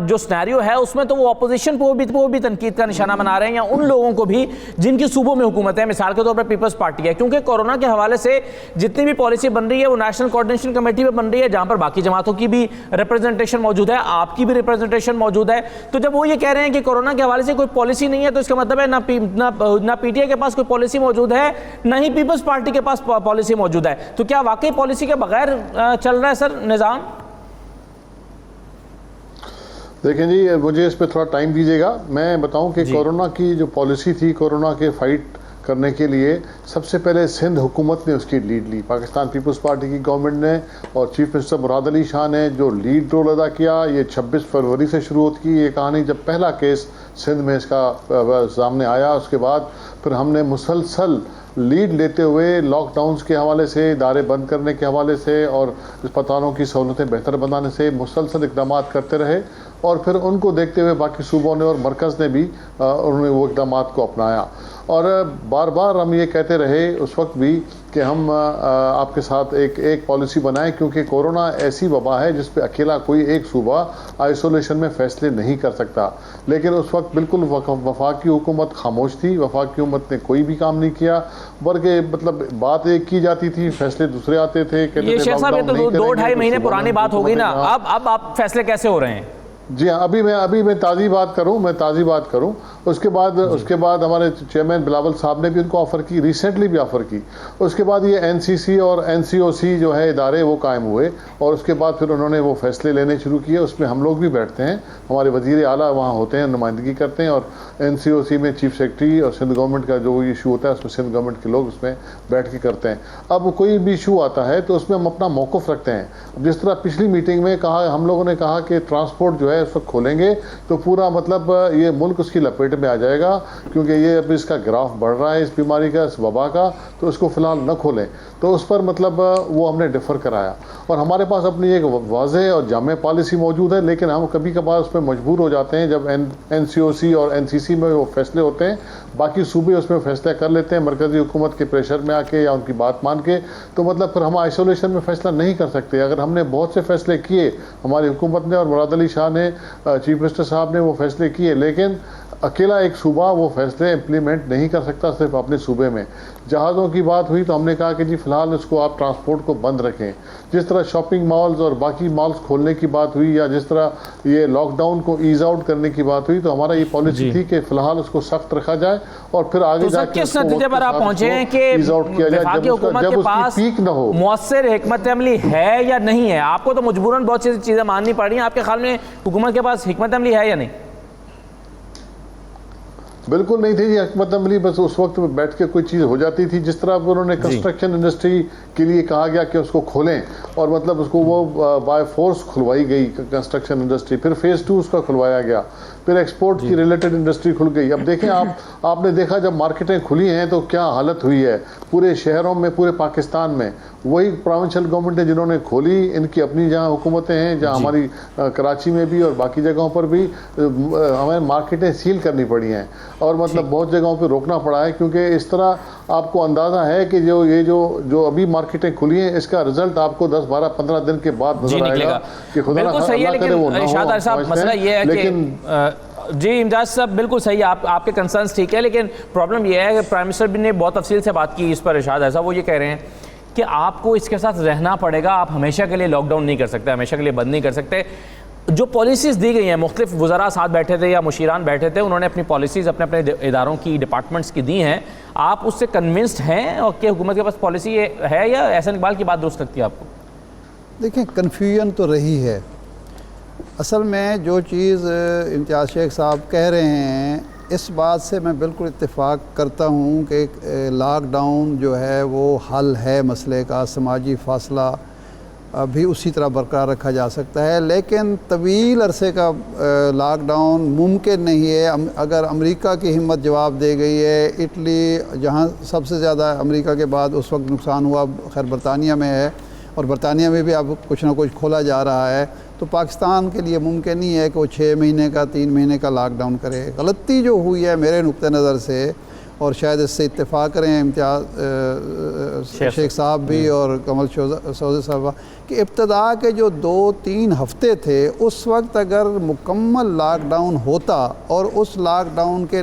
جو سنیریو ہے اس میں تو وہ اپوزیشن کو بھی تنقید کا نشانہ بنا رہے ہیں، یا ان لوگوں کو بھی جن کی صوبوں میں حکومت ہے. مثال کے طور پر پیپلز پارٹی ہے، کیونکہ کورونا کے حوالے سے جتنی بھی پالیسی بن رہی ہے وہ نیشنل کوارڈینیشن کمیٹی میں بن رہی ہے، جہاں پر باقی جماعتوں کی بھی ریپرزنٹیشن موجود ہے، آپ کی بھی ریپرزنٹیشن موجود ہے. تو جب وہ یہ کہہ رہے ہیں کہ کورونا کے حوالے سے کوئی پالیسی نہیں ہے، تو اس کا مطلب ہے نہ پی ٹی آئی کے پاس کوئی پالیسی موجود ہے، نہ ہی پیپلز پارٹی کے پاس پالیسی موجود ہے. تو کیا واقعی پالیسی کے بغیر چل رہا ہے سر نظام؟ دیکھیں جی مجھے اس پہ تھوڑا ٹائم دیجیے گا. میں بتاؤں کہ کورونا کی جو پالیسی تھی کورونا کے فائٹ کرنے کے لیے سب سے پہلے سندھ حکومت نے اس کی لیڈ لی. پاکستان پیپلز پارٹی کی گورنمنٹ نے اور چیف منسٹر مراد علی شاہ نے جو لیڈ رول ادا کیا. یہ 26 فروری سے شروع ہوتی کی یہ کہانی جب پہلا کیس سندھ میں اس کا سامنے آیا. اس کے بعد پھر ہم نے مسلسل لیڈ لیتے ہوئے لاک ڈاؤنز کے حوالے سے, ادارے بند کرنے کے حوالے سے اور اسپتالوں کی سہولتیں بہتر بنانے سے مسلسل اقدامات کرتے رہے. اور پھر ان کو دیکھتے ہوئے باقی صوبوں نے اور مرکز نے بھی انہوں نے وہ اقدامات کو اپنایا. اور بار بار ہم یہ کہتے رہے اس وقت بھی کہ ہم آپ کے ساتھ ایک پالیسی بنائیں, کیونکہ کورونا ایسی وبا ہے جس پہ اکیلا کوئی ایک صوبہ آئسولیشن میں فیصلے نہیں کر سکتا. لیکن اس وقت بالکل وفاقی حکومت خاموش تھی. وفاقی حکومت نے کوئی بھی کام نہیں کیا, بلکہ مطلب بات ایک کی جاتی تھی, فیصلے دوسرے آتے تھے. یہ شیخ صاحب یہ تو 2-2.5 مہینے پرانی بات ہو گئی نا, اب آپ فیصلے کیسے ہو رہے ہیں؟ جی ہاں, ابھی میں تازی بات کروں. اس کے بعد ہمارے چیئرمین بلاول صاحب نے بھی ان کو آفر کی, ریسنٹلی بھی آفر کی. اس کے بعد یہ NCC اور NCOC جو ہے ادارے وہ قائم ہوئے, اور اس کے بعد پھر انہوں نے وہ فیصلے لینے شروع کیے. اس میں ہم لوگ بھی بیٹھتے ہیں, ہمارے وزیر اعلیٰ وہاں ہوتے ہیں, نمائندگی کرتے ہیں. اور NCOC میں چیف سیکرٹری اور سندھ گورنمنٹ کا جو ایشو ہوتا ہے اس میں سندھ گورنمنٹ کے لوگ اس میں بیٹھ کے کرتے ہیں. اب کوئی بھی ایشو آتا ہے تو اس میں ہم اپنا موقف رکھتے ہیں. جس طرح پچھلی میٹنگ میں ہم لوگوں نے کہا کہ ٹرانسپورٹ جو ہے اس وقت کھولیں گے تو پورا مطلب یہ ملک اس کی لپیٹ میں آ جائے گا, کیونکہ یہ اب اس کا گراف بڑھ رہا ہے اس بیماری کا, اس وبا کا, تو اس کو فی الحال نہ کھولیں. تو اس پر مطلب وہ ہم نے ڈیفر کرایا. اور ہمارے پاس اپنی ایک واضح اور جامع پالیسی موجود ہے, لیکن ہم کبھی کبھار اس میں مجبور ہو جاتے ہیں جب NCOC اور NCC میں وہ فیصلے ہوتے ہیں. باقی صوبے اس میں فیصلہ کر لیتے ہیں مرکزی حکومت کے پریشر میں آ کے یا ان کی بات مان کے, تو مطلب پھر ہم آئسولیشن میں فیصلہ نہیں کر سکتے. اگر ہم نے بہت سے فیصلے کیے, ہماری حکومت نے اور مراد علی شاہ نے, چیف منسٹر صاحب نے وہ فیصلے کیے, لیکن اکیلا ایک صوبہ وہ فیصلے امپلیمنٹ نہیں کر سکتا صرف اپنے صوبے میں. جہازوں کی بات ہوئی تو ہم نے کہا کہ جی فی الحال اس کو آپ ٹرانسپورٹ کو بند رکھیں. جس طرح شاپنگ مالز اور باقی مالز کھولنے کی بات ہوئی, یا جس طرح یہ لاک ڈاؤن کو ایز آؤٹ کرنے کی بات ہوئی, تو ہمارا یہ پالیسی تھی کہ فی الحال اس کو سخت رکھا جائے اور پھر آگے جا کے کس نتیجے پر آپ پہنچے ہیں کہ وفاقی حکومت کے پاس مؤثر حکمت عملی ہے یا نہیں ہے؟ آپ کو تو مجبوراً بہت سی چیزیں ماننی پڑ رہی ہیں. آپ کے خیال میں حکومت کے پاس حکمت عملی ہے یا نہیں؟ بالکل نہیں تھی جی حکمت عملی. بس اس وقت بیٹھ کے کوئی چیز ہو جاتی تھی, جس طرح انہوں نے کنسٹرکشن انڈسٹری کے لیے کہا گیا کہ اس کو کھولیں, اور مطلب اس کو وہ بائی فورس کھلوائی گئی کنسٹرکشن انڈسٹری. پھر فیز 2 اس کا کھلوایا گیا, پھر ایکسپورٹ کی ریلیٹڈ انڈسٹری کھل گئی. اب دیکھیں آپ نے دیکھا جب مارکیٹیں کھلی ہیں تو کیا حالت ہوئی ہے پورے شہروں میں, پورے پاکستان میں. وہی پروونشل گورنمنٹ ہے جنہوں نے کھولی, ان کی اپنی جہاں حکومتیں ہیں, جہاں ہماری کراچی میں بھی اور باقی جگہوں پر بھی ہمیں مارکیٹیں سیل کرنی پڑی ہیں, اور مطلب بہت جگہوں پہ روکنا پڑا ہے, کیونکہ اس طرح آپ کو اندازہ ہے کہ جو ابھی مارکیٹیں کھلی ہیں اس کا رزلٹ آپ کو 10, 12, 15 دن کے بعد نظر آئے گا کہ خدا نہ کرے وہ نہ ہو. مسئلہ یہ ہے کہ جی امتیاز صاحب بالکل صحیح ہے, آپ کے کنسرنز ٹھیک ہے, لیکن پرابلم یہ ہے کہ پرائم منسٹر نے بہت تفصیل سے بات کی اس پر. ارشاد ایسا وہ یہ کہہ رہے ہیں کہ آپ کو اس کے ساتھ رہنا پڑے گا, آپ ہمیشہ کے لیے لاک ڈاؤن نہیں کر سکتے, ہمیشہ کے لیے بند نہیں کر سکتے. جو پالیسیز دی گئی ہیں, مختلف وزراء ساتھ بیٹھے تھے یا مشیران بیٹھے تھے, انہوں نے اپنی پالیسیز اپنے اداروں کی, ڈپارٹمنٹس کی دی ہیں. آپ اس سے کنونسڈ ہیں اور کہ حکومت کے پاس پالیسی ہے, یا احسن اقبال کی بات درست لگتی ہے آپ کو؟ دیکھیں کنفیوژن تو رہی ہے. اصل میں جو چیز امتیاز شیخ صاحب کہہ رہے ہیں اس بات سے میں بالکل اتفاق کرتا ہوں کہ لاک ڈاؤن جو ہے وہ حل ہے مسئلے کا. سماجی فاصلہ بھی اسی طرح برقرار رکھا جا سکتا ہے, لیکن طویل عرصے کا لاک ڈاؤن ممکن نہیں ہے. اگر امریکہ کی ہمت جواب دے گئی ہے, اٹلی جہاں سب سے زیادہ امریکہ کے بعد اس وقت نقصان ہوا خیر برطانیہ میں ہے, اور برطانیہ میں بھی اب کچھ نہ کچھ کھولا جا رہا ہے, تو پاکستان کے لیے ممکن نہیں ہے کہ وہ 6 مہینے کا 3 مہینے کا لاک ڈاؤن کرے. غلطی جو ہوئی ہے میرے نقطہ نظر سے, اور شاید اس سے اتفاق کریں امتیاز شیخ صاحب بھی اور کمل سوزے صاحبہ, کہ ابتدا کے جو 2-3 ہفتے تھے اس وقت اگر مکمل لاک ڈاؤن ہوتا اور اس لاک ڈاؤن کے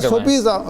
SOPs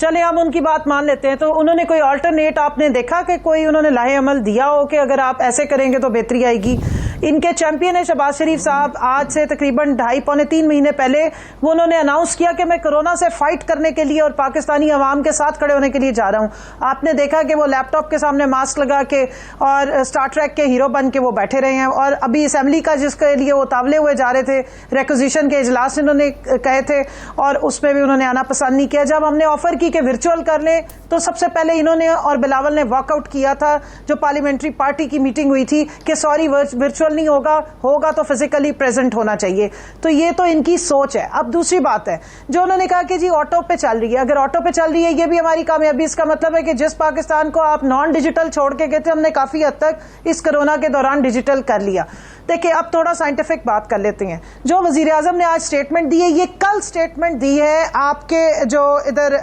چلے ہم ان کی بات مان لیتے ہیں, تو انہوں نے کوئی آلٹرنیٹ آپ نے دیکھا کہ کوئی انہوں نے لاہے عمل دیا ہو کہ اگر آپ ایسے کریں گے تو بہتری آئے گی؟ ان کے چیمپئن ہے شہباز شریف صاحب, آج سے تقریباً 2.5-3 مہینے پہلے وہ انہوں نے اناؤنس کیا کہ میں کورونا سے فائٹ کرنے کے لیے اور پاکستانی عوام کے ساتھ کھڑے ہونے کے لیے جا رہا ہوں. آپ نے دیکھا کہ وہ لیپ ٹاپ کے سامنے ماسک لگا کے اور اسٹار ٹریک کے ہیرو بن کے وہ بیٹھے رہے ہیں, اور ابھی اسمبلی کا جس کے لیے وہ تاولے ہوئے جا رہے تھے, ریکوزیشن کے اجلاس انہوں نے کہے تھے اور اس میں بھی انہوں نے آنا پسند نہیں کیا. جب ہم نے آفر کی کہ ورچوئل کر لیں تو سب سے پہلے انہوں نے اور بلاول نے واک آؤٹ کیا تھا جو پارلیمنٹری پارٹی کی میٹنگ ہوئی تھی کہ سوری ورچوئل نہیں ہوگا تو فزیکلی پریزنٹ ہونا چاہیے. تو یہ تو ان کی سوچ ہے. اب دوسری بات ہے جو انہوں نے کہا کہ جی آٹو پہ چل رہی ہے, اگر آٹو پہ چل رہی ہے یہ بھی ہماری کامیابی. اس کا مطلب ہے کہ جس پاکستان کو آپ نان ڈیجیٹل چھوڑ کے گئے تھے ہم نے کافی حد تک اس کورونا کے دوران ڈیجیٹل کر لیا. دیکھیں اب تھوڑا سائنٹیفک بات کر لیتے ہیں. جو وزیر اعظم نے آج سٹیٹمنٹ دی ہے, یہ کل سٹیٹمنٹ دی ہے آپ کے جو ادھر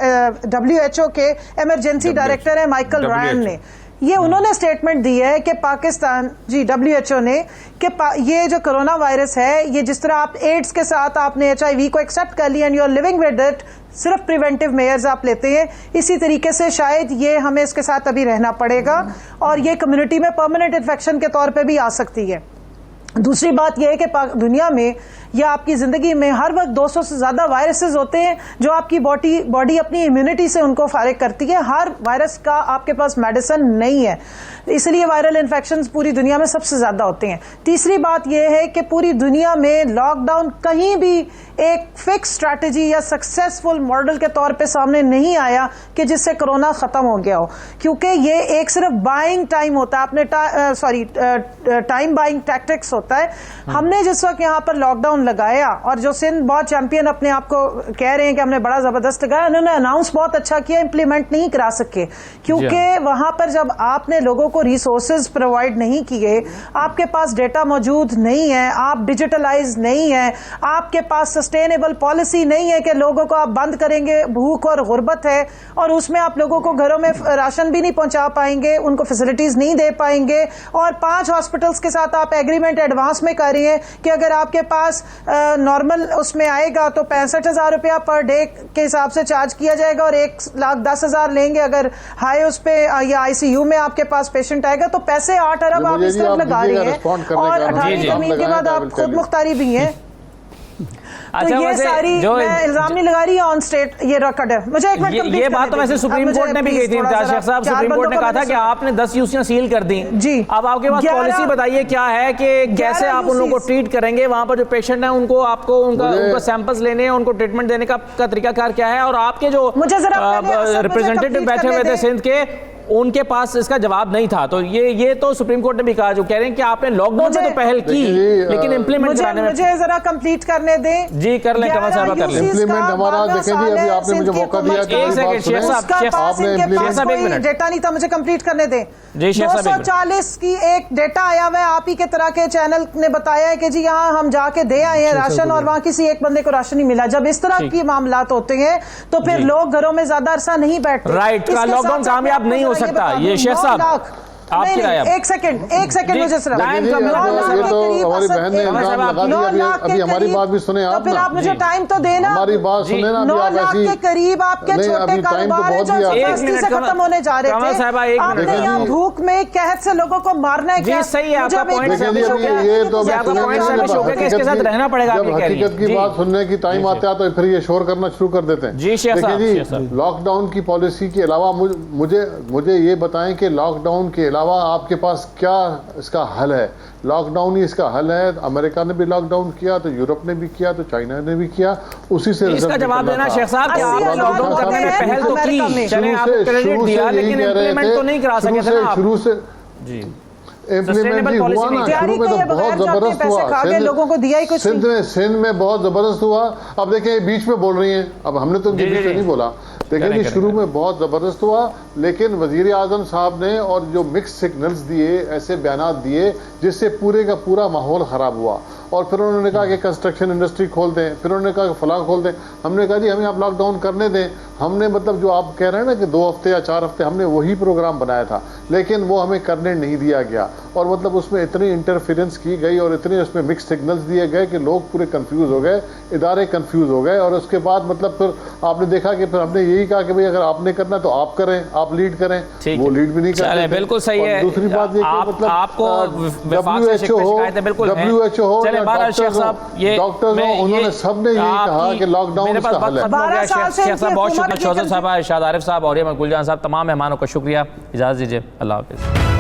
WHO کے ایمرجنسی ڈائریکٹر ہیں مائیکل رائن نے. یہ انہوں نے سٹیٹمنٹ دی ہے کہ پاکستان WHO نے کہ یہ جو کرونا وائرس ہے یہ جس طرح آپ ایڈز کے ساتھ آپ نے HIV کو ایکسپٹ کر لیا and you are living with it, صرف پریونٹیو میئرز آپ لیتے ہیں, اسی طریقے سے شاید یہ ہمیں اس کے ساتھ ابھی رہنا پڑے گا اور یہ کمیونٹی میں پرماننٹ انفیکشن کے طور پہ بھی آ سکتی ہے. دوسری بات یہ ہے کہ دنیا میں یا آپ کی زندگی میں ہر وقت 200 سے زیادہ وائرسز ہوتے ہیں جو آپ کی باڈی اپنی امیونٹی سے ان کو فارغ کرتی ہے. ہر وائرس کا آپ کے پاس میڈیسن نہیں ہے, اس لیے وائرل انفیکشنز پوری دنیا میں سب سے زیادہ ہوتے ہیں. تیسری بات یہ ہے کہ پوری دنیا میں لاک ڈاؤن کہیں بھی ایک فکس اسٹریٹجی یا سکسیسفل ماڈل کے طور پہ سامنے نہیں آیا کہ جس سے کرونا ختم ہو گیا ہو, کیونکہ یہ ایک صرف بائنگ ٹائم ہوتا ہے, اپنے ٹائم بائنگ ٹیکٹکس ہوتا ہے. ہم نے جس وقت یہاں پر لاک ڈاؤن لگایا اور جو سندھ بہت چیمپئن اپنے آپ کو کہہ رہے ہیں کہ ہم نے بڑا زبردست لگایا, انہوں نے اناؤنس بہت اچھا کیا, امپلیمنٹ نہیں کرا سکے کیونکہ وہاں پر جب آپ نے لوگوں کو ریسورسز پرووائڈ نہیں کیے, آپ کے پاس ڈیٹا موجود نہیں ہے, آپ ڈیجیٹلائز نہیں ہے, آپ کے پاس سسٹینیبل پالیسی نہیں ہے کہ لوگوں کو آپ بند کریں گے, بھوک اور غربت ہے اور اس میں آپ لوگوں کو گھروں میں راشن بھی نہیں پہنچا پائیں گے, ان کو فیسلٹیز نہیں دے پائیں گے, اور 5 ہاسپٹلس کے ساتھ آپ ایگریمنٹ ایڈوانس میں کر رہی ہیں کہ اگر آپ کے پاس نارمل اس میں آئے گا تو 65,000 روپیہ پر ڈے کے حساب سے چارج کیا جائے گا اور 1,10,000 لیں گے اگر ہائی اس پہ یا ICU میں آپ کے پاس پیشنٹ آئے گا. تو پیسے 8 ارب آپ اس طرف لگا رہی ہیں اور 18ویں ترمیم کے بعد آپ خود مختاری بھی ہیں. تو یہ ساری میں الزام نہیں لگا رہی آن اسٹیٹ, یہ ریکارڈ ہے. مجھے ایک منٹ یہ بات تو ویسے سپریم کورٹ نے بھی کہی تھی امتیاز شیخ صاحب, سپریم کورٹ نے کہا تھا کہ آپ نے 10 یوسیاں سیل کر دیں. جی اب آپ کے پاس پالیسی بتائیے کیا ہے کہ کیسے آپ ان لوگوں کو ٹریٹ کریں گے, وہاں پر جو پیشنٹ ہیں ان کو آپ کو ان کا سیمپلز لینے, ان کو ٹریٹمنٹ دینے کا طریقہ کار کیا ہے, اور آپ کے جو ریپرزینٹیٹو بیٹھے ہوئے تھے سندھ کے ان کے پاس اس کا جواب نہیں تھا. تو یہ تو سپریم کورٹ نے بھی کہا, جو کہہ رہے ہیں کہ آپ نے لاک ڈاؤن سے تو پہل کی لیکن امپلیمنٹ کرانے میں. مجھے ذرا کمپلیٹ کرنے دیں. جی کر لیں کمل صاحبہ کر لیں. امپلیمنٹ ہمارا دیکھیں جی, ابھی آپ نے مجھے موقع دیا کہ ایک سیکنڈ شیخ صاحب ایک منٹ, ڈیٹا نہیں تھا, مجھے کمپلیٹ کرنے دیں. جی شیخ صاحب 240 کی ایک ڈیٹا آیا ہوا ہے, آپ ہی کے طرح کے چینل نے بتایا ہے کہ جی یہاں ہم جا کے دے آئے ہیں راشن اور وہاں کسی ایک بندے کو راشن نہیں ملا. جب اس طرح کی معاملات ہوتے ہیں تو پھر لوگ گھروں میں زیادہ عرصہ نہیں بیٹھتے. رائٹ, لاک ڈاؤن کامیاب نہیں ہو سکتا. یہ شیخ صاحب آپ کی رائے. ایک سیکنڈ مجھے صرف یہ تو ہماری بہن نے الزام لگا دیا. ابھی ہماری بات بھی سنیں آپ, پھر آپ مجھے ٹائم تو دینا, ہماری بات سنیں نا. 9 لاکھ کے قریب آپ کے چھوٹے کاروبار ہیں جو سستی سے ختم ہونے جا رہے تھے. آپ نے یہاں بھوک میں قحط سے لوگوں کو مارنا ہے. جی صحیح ہے, آپ کا پوائنٹ یہ تو رہنا پڑے گا. جب حقیقت کی بات سننے کی ٹائم آتا ہے تو پھر یہ شور کرنا شروع کر دیتے ہیں. دیکھیں جی, لاک ڈاؤن کی پالیسی کے علاوہ مجھے یہ بتائیں کہ لاک ڈاؤن کے علاوہ آپ کے پاس کیا اس کا حل ہے. لاک ڈاؤن ہی اس کا حل ہے. امریکہ نے بھی لاک ڈاؤن کیا, تو یورپ نے بھی کیا, تو چائنا نے بھی کیا. اسی سے اس کا جواب دینا شیخ صاحب کہ آپ نے لاک ڈاؤن کرنے میں پہل تو کی, چلیں آپ کو کریڈٹ دیا لیکن امپلیمنٹ تو نہیں کرا سکے تھے نا آپ. شروع سے جی امپلیمنٹ ہی ہوا نا, شروع میں تو بہت زبردست ہوا. سندھ میں بہت زبردست ہوا. اب دیکھیں بیچ میں بول رہی ہیں, اب ہم نے تو بیچ میں نہیں بولا. دیکھیں جی شروع میں بہت زبردست ہوا, لیکن وزیر اعظم صاحب نے اور جو مکس سگنلز دیے, ایسے بیانات دیے جس سے پورے کا پورا ماحول خراب ہوا. اور پھر انہوں نے کہا کہ کنسٹرکشن انڈسٹری کھول دیں, پھر انہوں نے کہا کہ فلاں کھول دیں. ہم نے کہا جی ہمیں آپ لاک ڈاؤن کرنے دیں. ہم نے مطلب جو آپ کہہ رہے ہیں نا کہ 2 ہفتے یا 4 ہفتے, ہم نے وہی پروگرام بنایا تھا, لیکن وہ ہمیں کرنے نہیں دیا گیا. اور مطلب اس میں اتنی انٹرفیرنس کی گئی اور اتنے اس میں مکس سگنلز دیے گئے کہ لوگ پورے کنفیوز ہو گئے, ادارے کنفیوز ہو گئے. اور اس کے بعد مطلب پھر آپ نے دیکھا کہ پھر ہم نے یہی کہا کہ بھئی اگر آپ نے کرنا تو آپ کریں, آپ لیڈ کریں. وہ لیڈ بھی نہیں کرتے. بالکل صحیح ہے. دوسری بات یہ کہ مطلب آپ کو وفاق سے شکایتیں بالکل ہیں. WHO ہو, چلیں بہرحال شیخ صاحب, یہ ڈاکٹرز ہوں, انہوں نے سب نے یہی کہا کہ لاک ڈاؤن اس کا حل ہے. 12 سال سے شیخ صاحب بہت شکریہ, چوہدری صاحب, ارشاد عارف صاحب اور یہ گلجان صاحب, تمام مہمانوں کو شکریہ. اجازت دیجیے, اللہ حافظ.